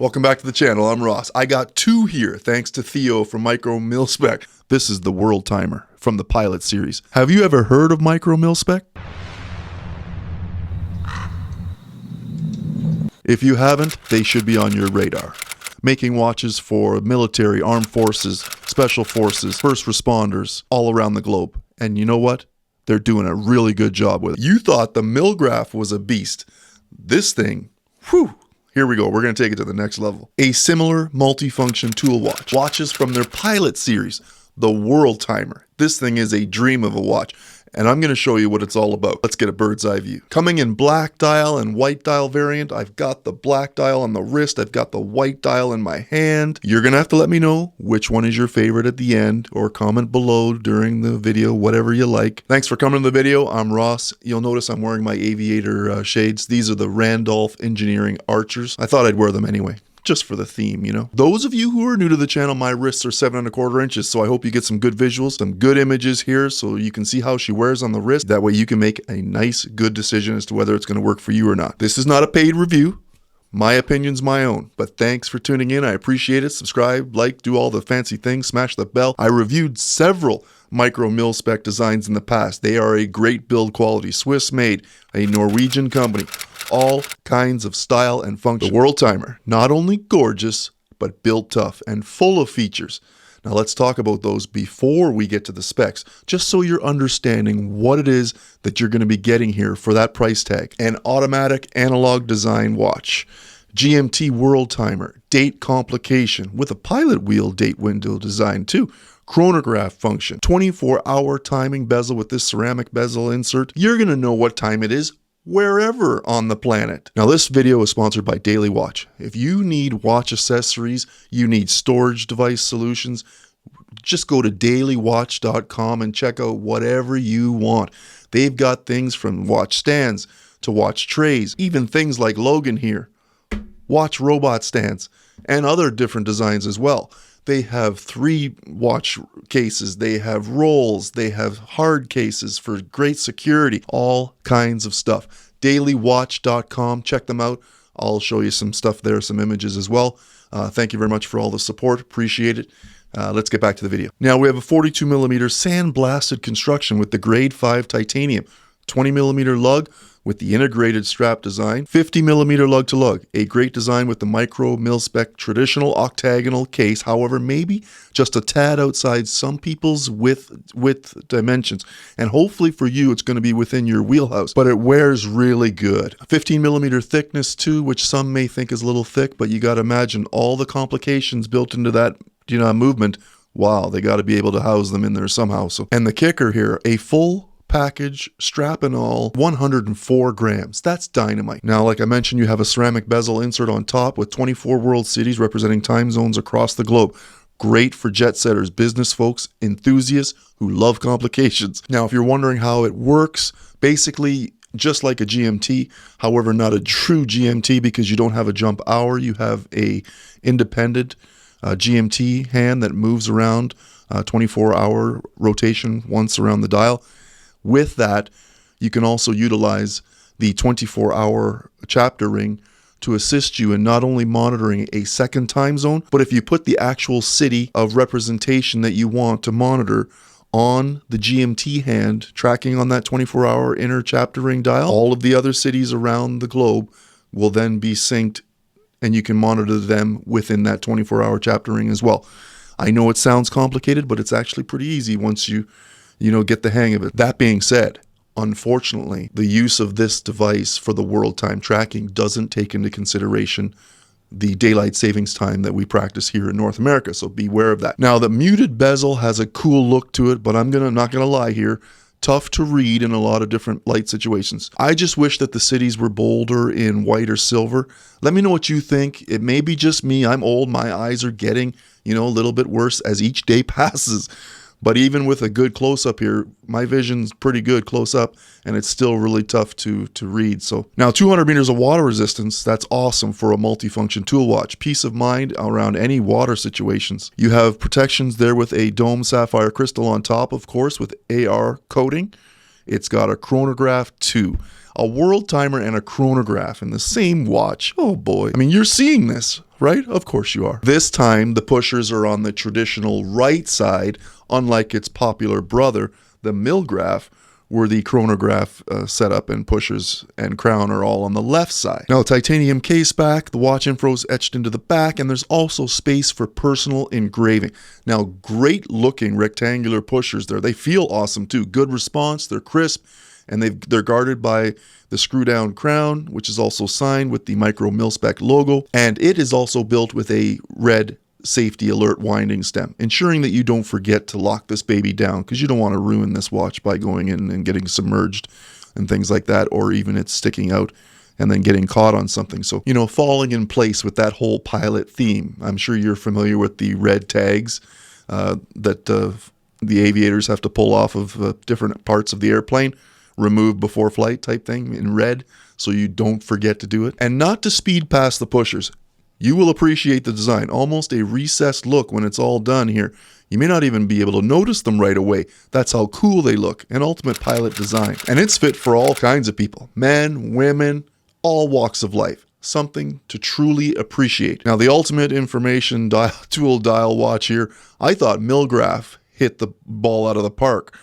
Welcome back to the channel. I'm Ross. I got two here thanks to Theo from MICROMILSPEC. This is the World Timer from the Pilot series. Have you ever heard of MICROMILSPEC? If you haven't, they should be on your radar. Making watches for military, armed forces, special forces, first responders all around the globe. And you know what? They're doing a really good job with it. You thought the MILGraph was a beast. This thing, whew. Here we go. We're going to take it to the next level. A similar multifunction tool watch. Watches from their Pilot series, the World Timer. This thing is a dream of a watch, and I'm going to show you what it's all about. Let's get a bird's eye view. Coming in black dial and white dial variant, I've got the black dial on the wrist. I've got the white dial in my hand. You're going to have to let me know which one is your favorite at the end, or comment below during the video, whatever you like. Thanks for coming to the video. I'm Ross. You'll notice I'm wearing my aviator shades. These are the Randolph Engineering Archers. I thought I'd wear them anyway, just for the theme, you know. Those of you who are new to the channel, my wrists are 7¼ inches, so I hope you get some good visuals, some good images here, so you can see how she wears on the wrist. That way you can make a nice, good decision as to whether it's going to work for you or not. This is not a paid review. My opinion's my own, but thanks for tuning in. I appreciate it. Subscribe, like, do all the fancy things, smash the bell. I reviewed several MICROMILSPEC designs in the past. They are a great build quality, Swiss made, a Norwegian company, all kinds of style and function. The World Timer, not only gorgeous, but built tough and full of features. Now let's talk about those before we get to the specs, just so you're understanding what it is that you're going to be getting here for that price tag. An automatic analog design watch, GMT World Timer, date complication with a pilot wheel date window design too. Chronograph function, 24-hour timing bezel with this ceramic bezel insert. You're going to know what time it is wherever on the planet. Now this video is sponsored by Daily Watch. If you need watch accessories, you need storage device solutions, just go to dailywatch.com and check out whatever you want. They've got things from watch stands to watch trays, even things like Logan here, watch robot stands, and other different designs as well. They have 3 watch cases, they have rolls, they have hard cases for great security, all kinds of stuff. dailywatch.com, check them out. I'll show you some stuff there, some images as well. Thank you very much for all the support, appreciate it. Let's get back to the video. Now we have a 42mm sandblasted construction with the grade 5 titanium, 20mm lug with the integrated strap design, 50mm lug to lug, a great design with the MICROMILSPEC traditional octagonal case, however maybe just a tad outside some people's width dimensions, and hopefully for you it's going to be within your wheelhouse, but it wears really good. 15mm thickness too, which some may think is a little thick, but you got to imagine all the complications built into that, you know, movement. Wow, they got to be able to house them in there somehow. So, and the kicker here, a full package, strap and all, 104 grams. That's dynamite. Now, like I mentioned, you have a ceramic bezel insert on top with 24 world cities representing time zones across the globe. Great for jet setters, business folks, enthusiasts who love complications. Now, if you're wondering how it works, basically just like a GMT, however, not a true GMT because you don't have a jump hour. You have a independent GMT hand that moves around 24-hour rotation once around the dial. With that, you can also utilize the 24-hour chapter ring to assist you in not only monitoring a second time zone, but if you put the actual city of representation that you want to monitor on the GMT hand, tracking on that 24-hour inner chapter ring dial, all of the other cities around the globe will then be synced, and you can monitor them within that 24-hour chapter ring as well. I know it sounds complicated, but it's actually pretty easy once you get the hang of it. That being said, unfortunately, the use of this device for the world time tracking doesn't take into consideration the daylight savings time that we practice here in North America, so beware of that. Now, the muted bezel has a cool look to it, but I'm not gonna lie here, tough to read in a lot of different light situations. I just wish that the cities were bolder in white or silver. Let me know what you think. It may be just me. I'm old. My eyes are getting, a little bit worse as each day passes. But even with a good close-up here, my vision's pretty good close-up, and it's still really tough to read. So now 200 meters of water resistance, that's awesome for a multifunction tool watch. Peace of mind around any water situations. You have protections there with a dome sapphire crystal on top, of course, with AR coating. It's got a chronograph too. A world timer and a chronograph in the same watch. Oh boy. I mean, you're seeing this, right? Of course you are. This time, the pushers are on the traditional right side, unlike its popular brother, the MILgraph, where the chronograph setup and pushers and crown are all on the left side. Now, titanium case back, the watch info is etched into the back, and there's also space for personal engraving. Now, great looking rectangular pushers there. They feel awesome too. Good response, they're crisp, and they're guarded by the screw down crown, which is also signed with the MICROMILSPEC logo, and it is also built with a red safety alert winding stem, ensuring that you don't forget to lock this baby down, because you don't want to ruin this watch by going in and getting submerged and things like that, or even it's sticking out and then getting caught on something. So, you know, falling in place with that whole pilot theme. I'm sure you're familiar with the red tags that the aviators have to pull off of different parts of the airplane, remove before flight type thing in red, so you don't forget to do it. And not to speed past the pushers. You will appreciate the design, almost a recessed look when it's all done here. You may not even be able to notice them right away. That's how cool they look, an ultimate pilot design. And it's fit for all kinds of people, men, women, all walks of life. Something to truly appreciate. Now, the ultimate information tool dial watch here, I thought MILgraph hit the ball out of the park.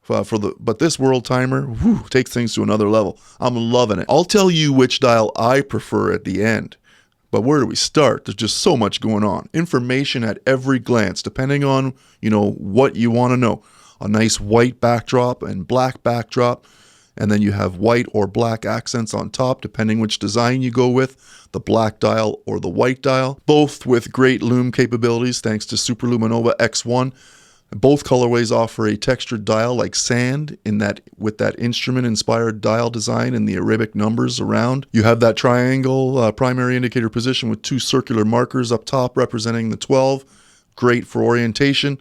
But this world timer takes things to another level. I'm loving it. I'll tell you which dial I prefer at the end. But where do we start? There's just so much going on. Information at every glance, depending on, you know, what you want to know. A nice white backdrop and black backdrop. And then you have white or black accents on top, depending which design you go with. The black dial or the white dial. Both with great lume capabilities, thanks to Superluminova X1. Both colorways offer a textured dial like sand with that instrument-inspired dial design and the Arabic numbers around. You have that triangle primary indicator position with two circular markers up top representing the 12. Great for orientation.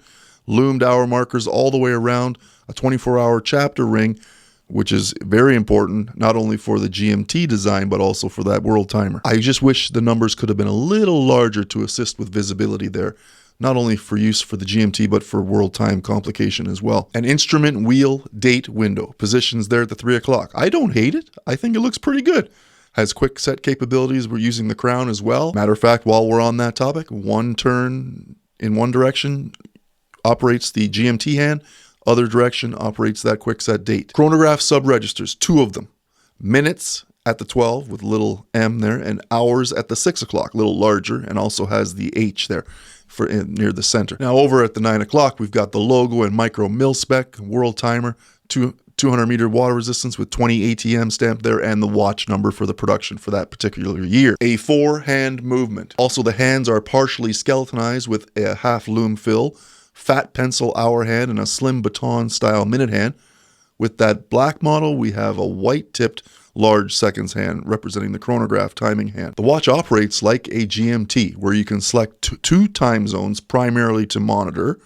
Loomed hour markers all the way around. A 24-hour chapter ring, which is very important, not only for the GMT design, but also for that world timer. I just wish the numbers could have been a little larger to assist with visibility there. Not only for use for the GMT, but for world time complication as well. An instrument wheel date window. Positions there at the 3 o'clock. I don't hate it. I think it looks pretty good. Has quick set capabilities. We're using the crown as well. Matter of fact, while we're on that topic, one turn in one direction operates the GMT hand. Other direction operates that quick set date. Chronograph sub-registers, 2 of them. Minutes at the 12 with little M there, and hours at the 6 o'clock, a little larger, and also has the H there near the center. Now over at the 9 o'clock, we've got the logo and MICROMILSPEC, world timer, 200 meter water resistance with 20 ATM stamped there, and the watch number for the production for that particular year. A 4-hand movement. Also, the hands are partially skeletonized with a half lume fill, fat pencil hour hand, and a slim baton style minute hand. With that black model, we have a white tipped large seconds hand representing the chronograph timing hand. The watch operates like a GMT, where you can select 2 time zones primarily to monitor,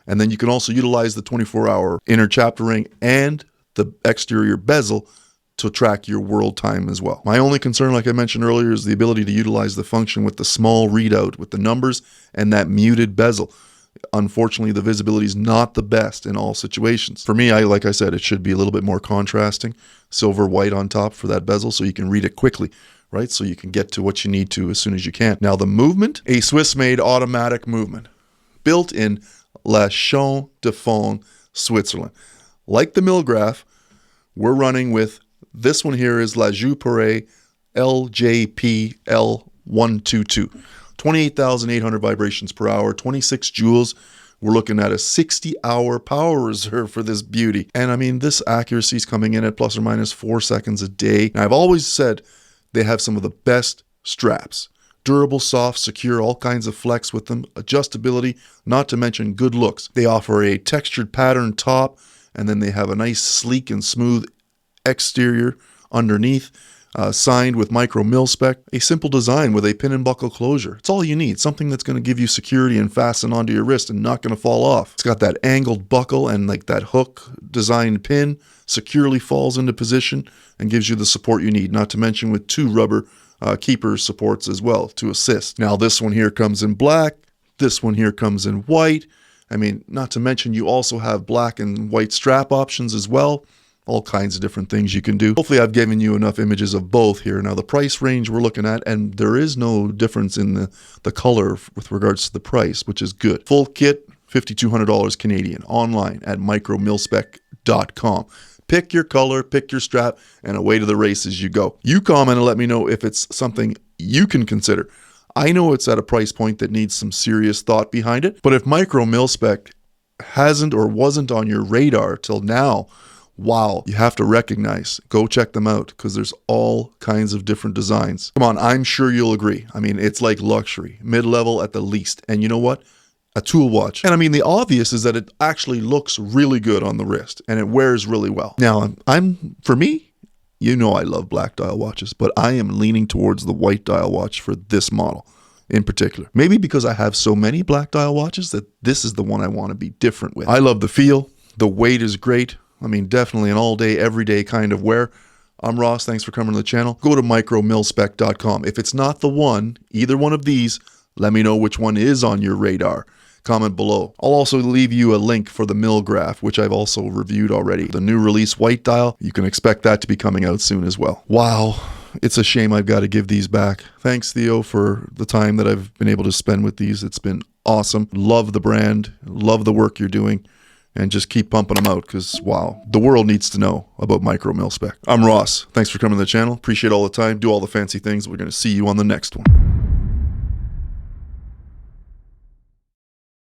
and then you can also utilize the 24-hour inner chapter ring and the exterior bezel to track your world time as well. My only concern, like I mentioned earlier, is the ability to utilize the function with the small readout with the numbers and that muted bezel. Unfortunately, the visibility is not the best in all situations. For me, like I said, it should be a little bit more contrasting. Silver white on top for that bezel so you can read it quickly, right? So you can get to what you need to as soon as you can. Now the movement, a Swiss-made automatic movement built in La Chaux-de-Fonds, Switzerland. Like the MILgraph, we're running with this one here is La Joux-Perret LJPL122. 28,800 vibrations per hour, 26 joules. We're looking at a 60-hour power reserve for this beauty. And I mean, this accuracy is coming in at plus or minus 4 seconds a day. And I've always said they have some of the best straps. Durable, soft, secure, all kinds of flex with them, adjustability, not to mention good looks. They offer a textured pattern top, and then they have a nice sleek and smooth exterior underneath. Signed with MICROMILSPEC, a simple design with a pin and buckle closure. It's all you need, something that's going to give you security and fasten onto your wrist and not going to fall off. It's got that angled buckle and like that hook designed pin, securely falls into position and gives you the support you need, not to mention with 2 rubber keeper supports as well to assist. Now this one here comes in black, this one here comes in white. I mean, not to mention you also have black and white strap options as well. all kinds of different things you can do. Hopefully I've given you enough images of both here. Now the price range we're looking at, and there is no difference in the color with regards to the price, which is good. Full kit, $5,200 Canadian, online at MICROMILSPEC.com. Pick your color, pick your strap, and away to the races you go. You comment and let me know if it's something you can consider. I know it's at a price point that needs some serious thought behind it, but if MICROMILSPEC hasn't or wasn't on your radar till now, wow, you have to recognize. Go check them out because there's all kinds of different designs. Come on, I'm sure you'll agree. I mean, it's like luxury, mid-level at the least. And you know what? A tool watch. And I mean, the obvious is that it actually looks really good on the wrist and it wears really well. Now, for me, you know I love black dial watches, but I am leaning towards the white dial watch for this model in particular. Maybe because I have so many black dial watches that this is the one I want to be different with. I love the feel. The weight is great. I mean, definitely an all-day, everyday kind of wear. I'm Ross. Thanks for coming to the channel. Go to micromilspec.com. If it's not the one, either one of these, let me know which one is on your radar. Comment below. I'll also leave you a link for the MILgraph, which I've also reviewed already. The new release white dial, you can expect that to be coming out soon as well. Wow. It's a shame I've got to give these back. Thanks, Theo, for the time that I've been able to spend with these. It's been awesome. Love the brand. Love the work you're doing. And just keep pumping them out because, wow, the world needs to know about MICROMILSPEC. I'm Ross. Thanks for coming to the channel. Appreciate all the time. Do all the fancy things. We're going to see you on the next one.